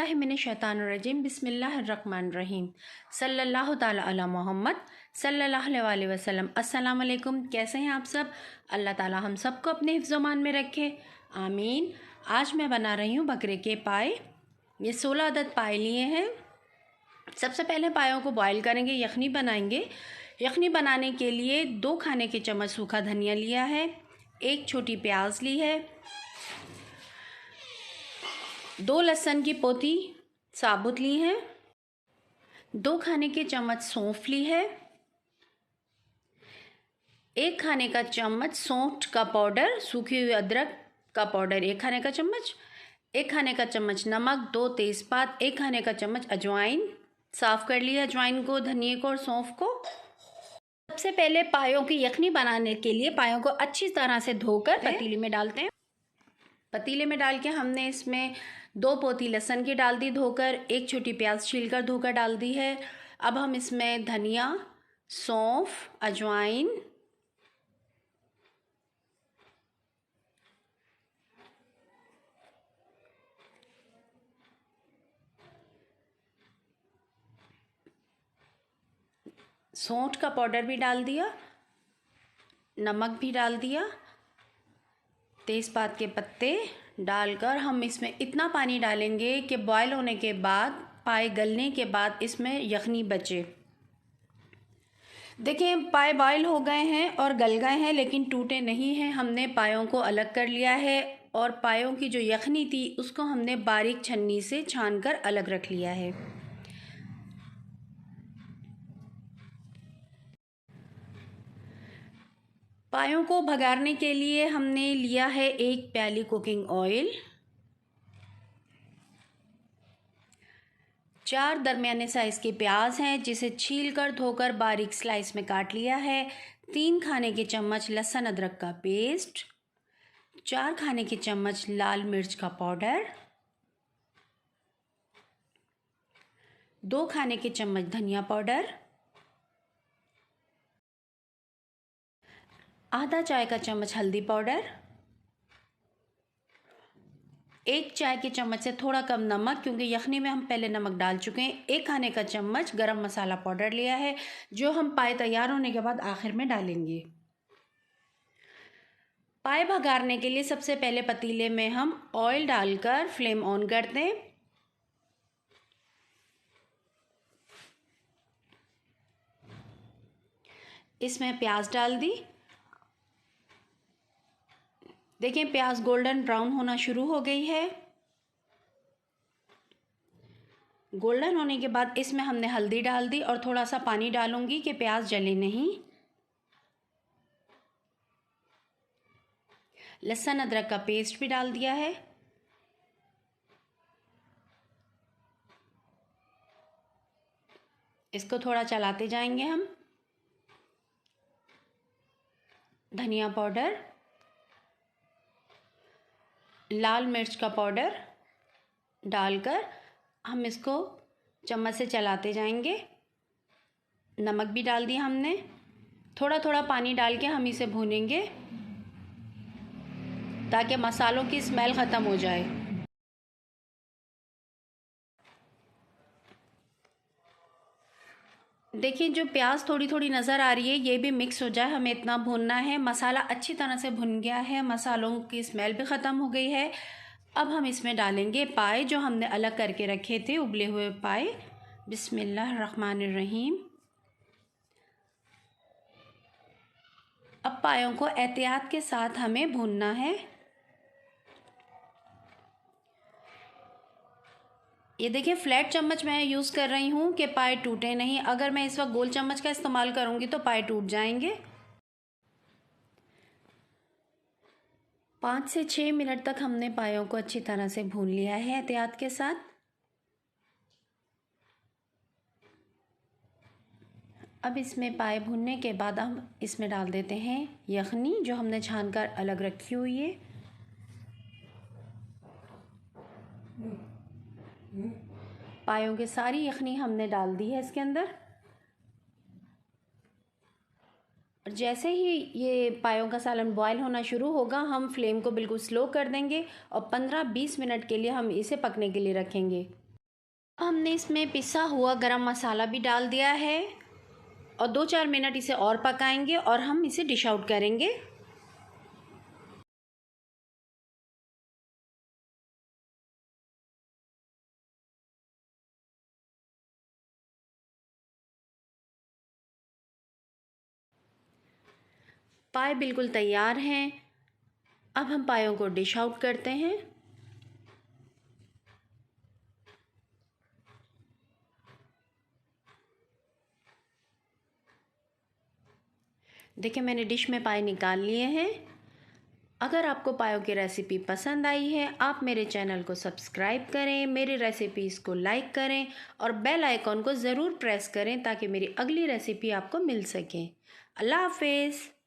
औज़ुबिल्लाहिमिनश्शैतानिर्रजीम बिस्मिल्लाहिर्रहमानिर्रहीम सल्लल्लाहु ताला अला मोहम्मद सल्लल्लाहु अलैहि वसल्लम। अस्सलाम वालेकुम। कैसे हैं आप सब? अल्लाह ताला हम सबको अपने हिफ्ज़-ओ-मान में रखे, आमीन। आज मैं बना रही हूँ बकरे के पाए। ये 16 अदद पाए लिए हैं। सबसे पहले पायों को बॉईल करेंगे, यखनी बनाएंगे। यखनी बनाने के लिए 2 खाने के चम्मच सूखा धनिया लिया है, 1 छोटी प्याज ली है, 2 लहसुन की पोती साबुत ली है, 2 खाने के चम्मच सौंफ ली है, 1 खाने का चम्मच सौंठ का पाउडर, सूखी हुई अदरक का पाउडर 1 खाने का चम्मच, 1 खाने का चम्मच नमक, 2 तेज़पात, 1 खाने का चम्मच अजवाइन। साफ़ कर लिया अजवाइन को, धनिए को और सौंफ को। सबसे पहले पायों की यखनी बनाने के लिए पायों को अच्छी तरह से धोकर पतीले में डालते हैं। पतीले में डाल के हमने इसमें 2 पोती लहसुन की डाल दी धोकर, 1 छोटी प्याज छीलकर धोकर डाल दी है। अब हम इसमें धनिया, सौंफ, अजवाइन, सौंठ का पाउडर भी डाल दिया, नमक भी डाल दिया, तेज़पात के पत्ते डालकर हम इसमें इतना पानी डालेंगे कि बॉयल होने के बाद, पाए गलने के बाद इसमें यखनी बचे। देखिए पाए बॉयल हो गए हैं और गल गए हैं, लेकिन टूटे नहीं हैं। हमने पायों को अलग कर लिया है और पायों की जो यखनी थी उसको हमने बारीक छन्नी से छानकर अलग रख लिया है। पायों को भगारने के लिए हमने लिया है 1 प्याली कुकिंग ऑयल, 4 दरमियाने साइज़ के प्याज हैं जिसे छीलकर धोकर बारीक स्लाइस में काट लिया है, 3 खाने के चम्मच लहसुन अदरक का पेस्ट, 4 खाने के चम्मच लाल मिर्च का पाउडर, 2 खाने के चम्मच धनिया पाउडर, आधा चाय का चम्मच हल्दी पाउडर, 1 चाय के चम्मच से थोड़ा कम नमक, क्योंकि यखनी में हम पहले नमक डाल चुके हैं। 1 खाने का चम्मच गरम मसाला पाउडर लिया है, जो हम पाए तैयार होने के बाद आखिर में डालेंगे। पाए भगारने के लिए सबसे पहले पतीले में हम ऑयल डालकर फ्लेम ऑन कर दें। इसमें प्याज डाल दी। देखिए प्याज गोल्डन ब्राउन होना शुरू हो गई है। गोल्डन होने के बाद इसमें हमने हल्दी डाल दी और थोड़ा सा पानी डालूंगी कि प्याज जले नहीं। लहसुन अदरक का पेस्ट भी डाल दिया है। इसको थोड़ा चलाते जाएंगे हम। धनिया पाउडर, लाल मिर्च का पाउडर डालकर हम इसको चम्मच से चलाते जाएंगे। नमक भी डाल दिया हमने। थोड़ा थोड़ा पानी डाल के हम इसे भूनेंगे ताकि मसालों की स्मेल ख़त्म हो जाए। देखिए जो प्याज थोड़ी थोड़ी नज़र आ रही है, ये भी मिक्स हो जाए, हमें इतना भूनना है। मसाला अच्छी तरह से भुन गया है, मसालों की स्मेल भी ख़त्म हो गई है। अब हम इसमें डालेंगे पाए जो हमने अलग करके रखे थे, उबले हुए पाए। बिस्मिल्लाहिर्रहमानिर्रहीम। अब पायों को एहतियात के साथ हमें भूनना है। ये देखिए फ्लैट चम्मच मैं यूज़ कर रही हूँ कि पाए टूटे नहीं। अगर मैं इस वक्त गोल चम्मच का इस्तेमाल करूँगी तो पाए टूट जाएंगे। 5 से 6 मिनट तक हमने पायों को अच्छी तरह से भून लिया है एहतियात के साथ। अब इसमें पाए भूनने के बाद हम इसमें डाल देते हैं यखनी जो हमने छानकर अलग रखी हुई है। पायों की सारी यखनी हमने डाल दी है इसके अंदर। और जैसे ही ये पायों का सालन बॉयल होना शुरू होगा, हम फ्लेम को बिल्कुल स्लो कर देंगे और 15-20 मिनट के लिए हम इसे पकने के लिए रखेंगे। हमने इसमें पिसा हुआ गरम मसाला भी डाल दिया है और 2-4 मिनट इसे और पकाएंगे और हम इसे डिश आउट करेंगे। पाए बिल्कुल तैयार हैं। अब हम पायों को डिश आउट करते हैं। देखिए मैंने डिश में पाए निकाल लिए हैं। अगर आपको पायों की रेसिपी पसंद आई है, आप मेरे चैनल को सब्सक्राइब करें, मेरी रेसिपीज़ को लाइक करें और बेल आइकॉन को ज़रूर प्रेस करें ताकि मेरी अगली रेसिपी आपको मिल सके। अल्लाह हाफिज़।